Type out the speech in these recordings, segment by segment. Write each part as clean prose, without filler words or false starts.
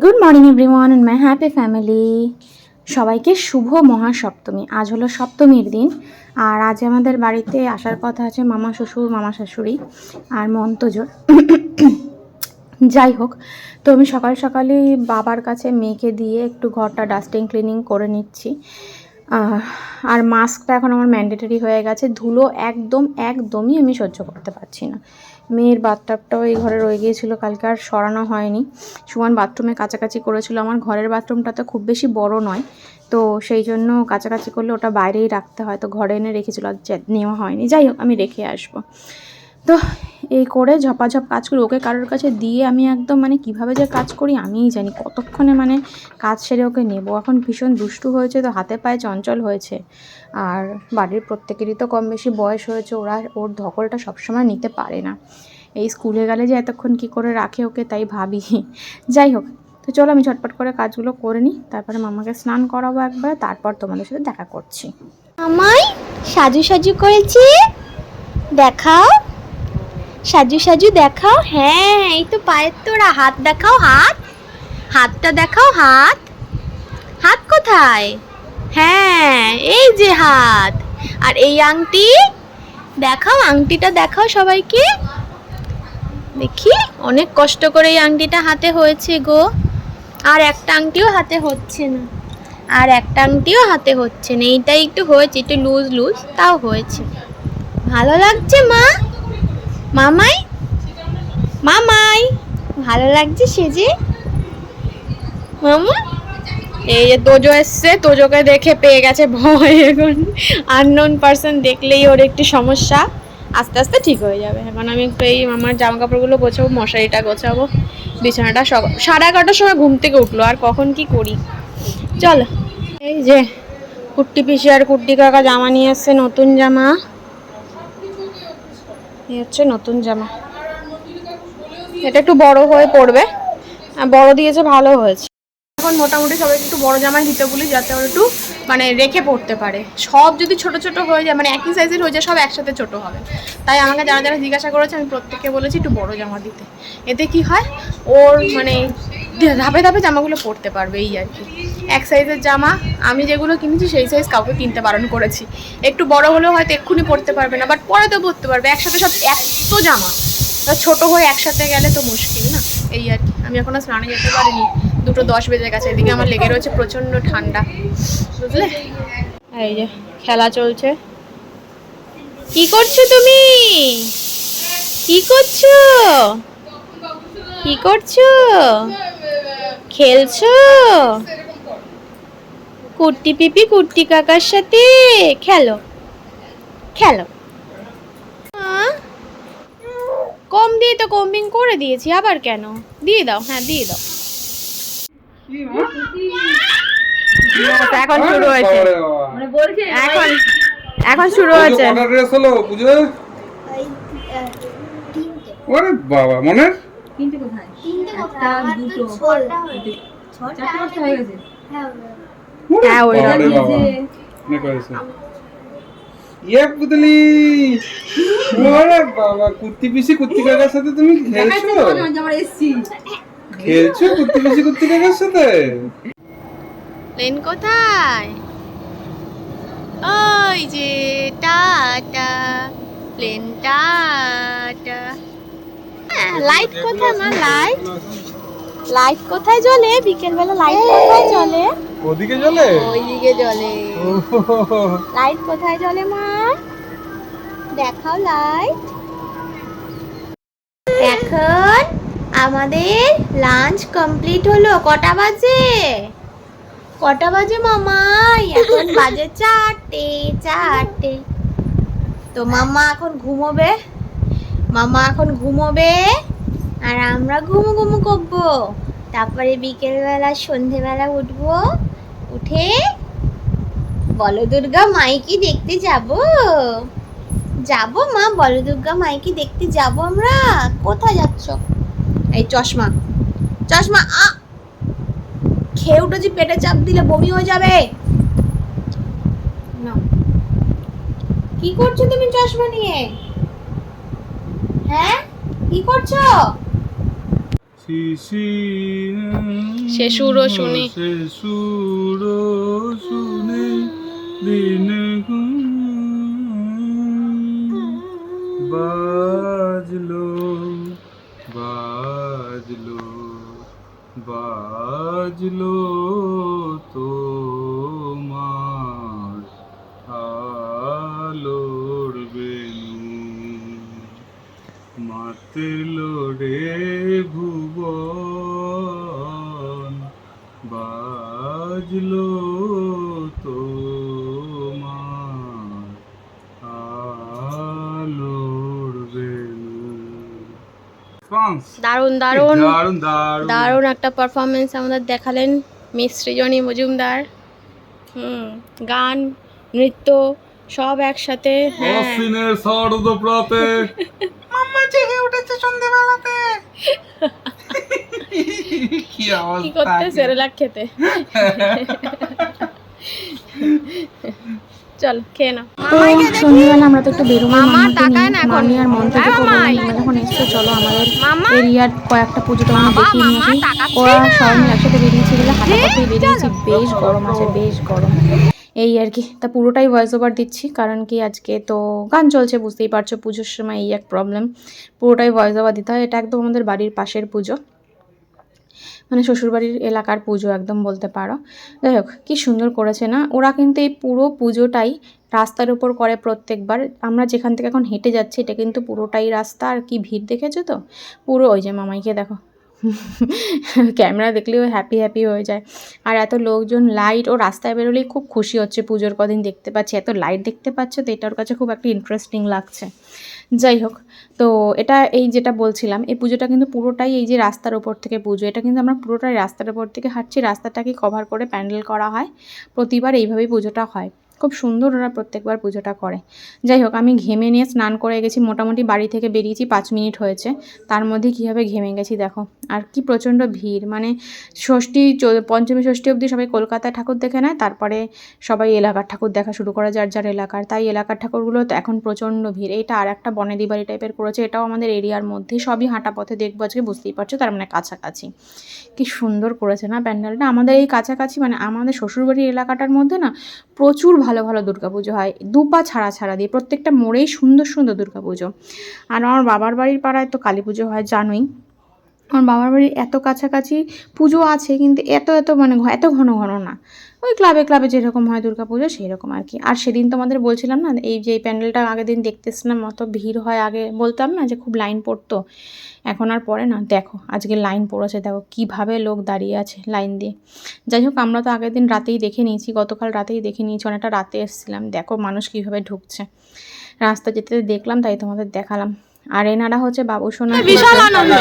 Good morning everyone and my happy family. সবাইকে শুভ মহাসপ্তমী। আজ হলো সপ্তমীর দিন, আর আজ আমাদের বাড়িতে আসার কথা আছে মামা শ্বশুর, মামা শাশুড়ি আর মন্তজোর। যাই হোক, তো আমি সকাল সকালে বাবার কাছে মেয়েকে দিয়ে একটু ঘরটা ডাস্টিং ক্লিনিং করে নিচ্ছি। আর মাস্কটা এখন আমার ম্যান্ডেটরি হয়ে গেছে। ধুলো একদমই আমি সহ্য করতে পারছি না। মেয়ের বাথটাবটাও এই ঘরে রয়ে গিয়েছিলো, কালকে আর সরানো হয়নি। সুমন বাথরুমে কাছাকাছি করেছিল। আমার ঘরের বাথরুমটা তো খুব বেশি বড় নয়, তো সেই জন্য কাছাকাছি করলে ওটা বাইরেই রাখতে হয়, তো ঘরে এনে রেখেছিলো, আর নেওয়া হয়নি। যাই হোক, আমি রেখে আসবো। তো এই করে ঝপাঝপ কাজ করি। ওকে কারোর কাছে দিয়ে আমি একদম কীভাবে যে কাজ করি আমিই জানি। কতক্ষণে কাজ সেরে ওকে নেব। এখন ভীষণ দুষ্টু হয়েছে, তো হাতে পায়ে চঞ্চল হয়েছে। আর বাড়ির প্রত্যেকেরই তো কম বেশি বয়স হয়েছে, ওর ধকলটা সবসময় নিতে পারে না। এই স্কুলে গেলে যে এতক্ষণ কী করে রাখে ওকে, তাই ভাবি। যাই হোক, তো চলো আমি ঝটপট করে কাজগুলো করে নিই, তারপরে মামাকে স্নান করাবো একবার, তারপর তোমাদের সাথে দেখা করছি। আমায় সাজু সাজু করেছি, দেখাও। সাজু সাজু দেখাও। হ্যাঁ, এই তো পায়ের তোরা। হাত দেখাও, হাতটা দেখাও। হাত কোথায়? হ্যাঁ, এই যে হাত। আর এই আংটি দেখাও, আংটিটা দেখাও সবাইকে। দেখি, অনেক কষ্ট করে এই আংটিটা হাতে হয়েছে গো। আর একটা আংটিও হাতে হচ্ছে না, এইটাই একটু হয়েছে, একটু লুজ, তাও হয়েছে। ভালো লাগছে মা? মামাই ভালো লাগছে সেজে? মামা, এই যে তোজো এসছে, তোজোকে দেখে পেয়ে গেছে ভয়। এখন আননোন পারসন দেখলেই ওর একটু সমস্যা। আস্তে আস্তে ঠিক হয়ে যাবে। এখন আমি একটু এই আমার জামা কাপড়গুলো গোছাবো, মশারিটা গোছাবো, বিছানাটা। 11:30টার সময় ঘুম থেকে উঠলো, আর কখন কি করি। চলো, এই যে কুট্টি পিসি আর কুট্টি কাকা জামা নিয়ে এসছে, নতুন জামা। এই হচ্ছে নতুন জামা। এটা একটু বড় হয়ে পড়বে, বড় দিয়েছে, ভালো হয়েছে। এখন মোটামুটি সবাই একটু বড় জামাই দিতে বলি, যাতে ওরা একটু রেখে পড়তে পারে। সব যদি ছোট ছোট হয়ে যায়, একই সাইজের হয়ে যায়, সব একসাথে ছোট হবে। তাই আমাকে যারা যারা জিজ্ঞাসা করেছে, আমি প্রত্যেককে বলেছি একটু বড় জামা দিতে। এতে কি হয়, ওর ধাপে ধাপে জামাগুলো পরতে পারবে, এই আর কি। এক সাইজের জামা আমি যেগুলো কিনেছি সেই সাইজ কাউকে কিনতে বারণ করেছি। একটু বড় হলেও হয়তো এক্ষুনি পরতে পারবে না, বাট পরে তো পরতে পারবে। একসাথে সব এত জামা ছোট হয়ে একসাথে গেলে তো মুশকিল না, এই আর কি। আমি এখনো স্নানে যেতে পারিনি, 2:10 বেজে গেছে। এদিকে আমার লেগে রয়েছে প্রচন্ড ঠান্ডা, বুঝলে। এই যে খেলা চলছে। কি করছো তুমি? কি করছো? খেলছো? কুট্টি পিপি কুট্টি কাকার সাথে খেলো। কম দিয়ে তো কম্বিং করে দিয়েছি, আবার কেন? দিয়ে দাও, হ্যাঁ দিয়ে দাও। এখন শুরু হয়েছে, এখন শুরু হয়েছে। কটা ড্রেস হলো পুজো? ওরে বাবা, মনে তিনটে কোথায়? একটা দুটো ছটা হয়ে গেছে। হ্যাঁ, ওই ইয়ে পুতলি। ওরে বাবা, কুত্তি পিসি কুত্তি কাকার সাথে তুমি খেলছো? কুত্তি পিসি কুত্তি কাকার সাথে? প্লেন কোথায়? ওই যে টাটা প্লেন, টাটা। লাইট কোথায় মা? লাইট কোথায় জ্বলে? বিকেল বেলা লাইট কোথায় জ্বলে? ওদিকে জ্বলে, ওইদিকে জ্বলে। লাইট কোথায় জ্বলে মা? দেখাও লাইট। এখন আমাদের লাঞ্চ কমপ্লিট হলো। কটা বাজে মামাই? এখন বাজে 4টে। তো মামা এখন ঘুমোবে, আর আমরা ঘুমু করবো। তারপরে বিকেলবেলা সন্ধেবেলা উঠবো, উঠে বলদুর্গা মাইকি দেখতে যাবো মা। বলদুর্গা মাইকি দেখতে যাবো আমরা। কোথায় যাচ্ছ? এই চশমা খেয়ে উঠেছি, পেটে চাপ দিলে বমি হয়ে যাবে। কি করছো তুমি চশমা নিয়ে? হ্যাঁ, কি করছো? সে সুরও শুনি। সে সুরও শুনি দিন বাজলো বাজলো বাজলো তোমার আলোর বেণু মাতলো রে ভুবন বাজলো তোমার আলোর বেণু। দারুণ দারুণ দারুণ দারুণ দারুণ একটা পারফরমেন্স আমাদের দেখালেন মিস সৃজনী মজুমদার। গান, নৃত্য সব একসাথে। হ্যাঁ, অশ্বিনের শারদ প্রাতে মাম্মা জেগে উঠেছে সন্ধ্যেবেলাতে। কি কি অবস্থা করতে সেরেলাক খেতে। চল খেয়ে নাও। তো সন্ধ্যেবেলা আমরা তো একটু বেরোবো মামা মামাকে তাকায় নিয়ে। না এখন। মামি আর মন থেকে হ্যাঁ, মামাই। তোমরা যখন এসছো চলো আমাদের মামা। এরিয়ার কয়েকটা পুজো তোমার বাবা, দেখিয়ে মামা নিয়েছি। তাকাচ্ছেই ওরা না। সবাই মিলে একসাথে বেরিয়েছি বলে হাঁটা পথেই বেরিয়েছি। চলো। বেশ গরম আছে, বেশ গরম। এই আর কি, তা পুরোটাই ভয়েস ওভার দিচ্ছি কারণ কি আজকে তো গান চলছে, বুঝতেই পারছো পুজোর সময় এই এক প্রবলেম, পুরোটাই ভয়েস ওভার দিতে হয়। এটা একদম আমাদের বাড়ির পাশের পুজো, মানে শ্বশুরবাড়ির এলাকার পুজো একদম বলতে পারো। যাই হোক, কী সুন্দর করেছে না ওরা, কিন্তু এই পুরো পুজোটাই রাস্তার উপর করে প্রত্যেকবার। আমরা যেখান থেকে এখন হেঁটে যাচ্ছি এটা কিন্তু পুরোটাই রাস্তা। আর কি ভিড় দেখেছো তো, পুরো ওই যে মামাইকে দেখো, ক্যামেরা দেখলেও হ্যাপি হ্যাপি হয়ে যায়। আর এত লোকজন, লাইট, ও রাস্তায় বেরোলেই খুব খুশি হচ্ছে পুজোর কদিন দেখতে পাচ্ছি, এত লাইট দেখতে পাচ্ছে তো এটা ওর কাছে খুব একটা ইন্টারেস্টিং লাগছে। যাই হোক, তো এটা এই যেটা বলছিলাম, এই পুজোটা কিন্তু পুরোটাই এই যে রাস্তার ওপর থেকে পুজো, এটা কিন্তু আমরা পুরোটাই রাস্তার ওপর থেকে হাঁটছি, রাস্তাটাকে কভার করে প্যান্ডেল করা হয়। প্রতিবার এইভাবেই পুজোটা হয়, খুব সুন্দর ওরা প্রত্যেকবার পুজোটা করে। যাই হোক, আমি ঘেমে নিয়ে স্নান করে গেছি, মোটামুটি বাড়ি থেকে বেরিয়েছি 5 মিনিট হয়েছে, তার মধ্যে কীভাবে ঘেমে গেছি দেখো। আর কি প্রচণ্ড ভিড়, মানে ষষ্ঠী পঞ্চমী ষষ্ঠী অবধি সবাই কলকাতায় ঠাকুর দেখে নেয়, তারপরে সবাই এলাকার ঠাকুর দেখা শুরু করে যার যার এলাকার। তাই এলাকার ঠাকুরগুলো তো এখন প্রচণ্ড ভিড়। এইটা আর একটা বনেদি বাড়ি টাইপের করেছে, এটাও আমাদের এরিয়ার মধ্যে, সবই হাঁটা পথে দেখবো আজকে, বুঝতেই পারছো, তার মানে কাছাকাছি। কি সুন্দর করেছে না প্যান্ডেলটা আমাদের এই কাছাকাছি, মানে আমাদের শ্বশুরবাড়ির এলাকাটার মধ্যে না প্রচুর ভালো ভালো দুর্গাপুজো হয়, 2 পা ছাড়া ছাড়া দিয়ে প্রত্যেকটা মোড়েই সুন্দর সুন্দর দুর্গাপুজো। আর আমার বাবার বাড়ির পাড়ায় তো কালী পুজো হয় জানোই। আমার বাবার বাড়ির এত কাছাকাছি পুজো আছে, কিন্তু এত এত মানে এত ঘন ঘন না, ওই ক্লাবে ক্লাবে যেরকম হয় দুর্গা পুজো সেই রকম আর কি। আর সেদিন তোমাদের বলছিলাম না, এই যে প্যান্ডেলটা আগের দিন দেখতেছিলাম, অত ভিড় হয়, আগে বলতাম না যে খুব লাইন পড়তো, এখন আর পড়ে না। দেখো আজকে লাইন পড়েছে, দেখো কীভাবে লোক দাঁড়িয়ে আছে লাইন দিয়ে। যাই হোক, আমরা তো আগের দিন রাতেই দেখে নিয়েছি, গতকাল রাতেই দেখে নিয়েছি, অনেকটা রাতে এসেছিলাম। দেখো মানুষ কীভাবে ঢুকছে, রাস্তা যেতে দেখলাম, তাই তোমাদের দেখালাম। আর এনারা হচ্ছে বাবু সোনা, বিশাল আনন্দ।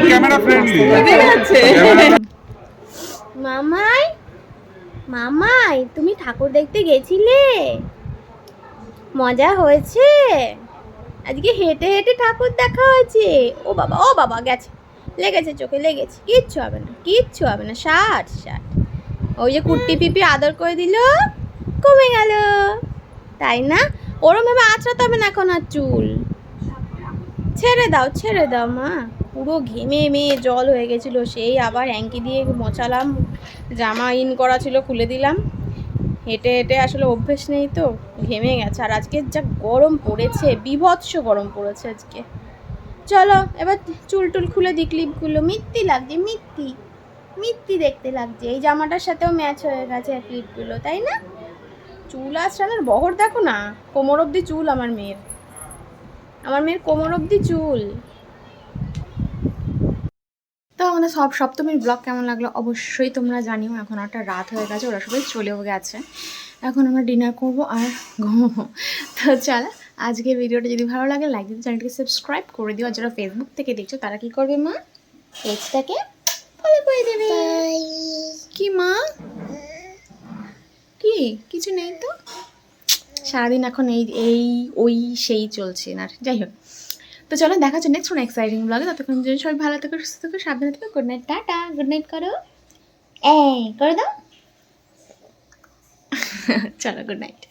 Camera friendly. মামাই, মামাই তুমি ঠাকুর দেখতে গেছিলে? মজা হয়েছে? আজকে হেঁটে হেঁটে ঠাকুর দেখা হয়েছে। ও বাবা, ও বাবা, গেছে, লেগেছে, চোখে লেগেছে, কিচ্ছু হবে না, কিচ্ছু হবে না। 60 60। ওই যে কুট্টি পিপি আদর করে দিল, কমে গেল, তাই না? ওরম ভাবে আঁচড়াতে হবে না এখন আর চুল, ছেড়ে দাও, ছেড়ে দাও মা। পুরো ঘেমে মেয়ে জল হয়ে গেছিলো, সেই আবার হ্যাঙ্কি দিয়ে মোছালাম, জামা ইন করা ছিল খুলে দিলাম। হেঁটে হেঁটে আসলে অভ্যেস নেই তো, ঘেমে গেছে। আর আজকে যা গরম পড়েছে, বীভৎস গরম পড়েছে আজকে। চলো এবার চুল টুল খুলে দিই, ক্লিপগুলো মিত্তি লাগছে, মিত্তি মিত্তি দেখতে লাগছে, এই জামাটার সাথেও ম্যাচ হয়ে গেছে ক্লিপগুলো, তাই না? চুল আঁচড়ানোর বহর দেখো না, কোমর অবধি চুল আমার মেয়ের, আমার মেয়ের কোমর অবধি চুল। তো আমাদের সপ্তমীর ব্লগ কেমন লাগলো অবশ্যই তোমরা জানিও। এখন একটা রাত হয়ে গেছে, ওরা সবাই চলেও গেছে, এখন আমরা ডিনার করব আর ঘুমোবো। তো চলো, আজকের ভিডিওটা যদি ভালো লাগে লাইক দিতে, চ্যানেলটিকে সাবস্ক্রাইব করে দিও। আর যারা ফেসবুক থেকে দেখছো তারা কি করবে মা, পেজটাকে ফলো করে দেবে। কি মা, কি কিছু নেই তো, সারাদিন এখন এই ওই সেই চলছে না। যাই হোক, তো চলো দেখা হচ্ছে নেক্সট কোনো এক্সাইটিং ব্লগে। ততক্ষণ জন্য সবাই ভালো থেকো, সুস্থ থেকো, সাবধানে থেকো। Good night, tata, good night করো, করে দাও। চলো, গুড নাইট।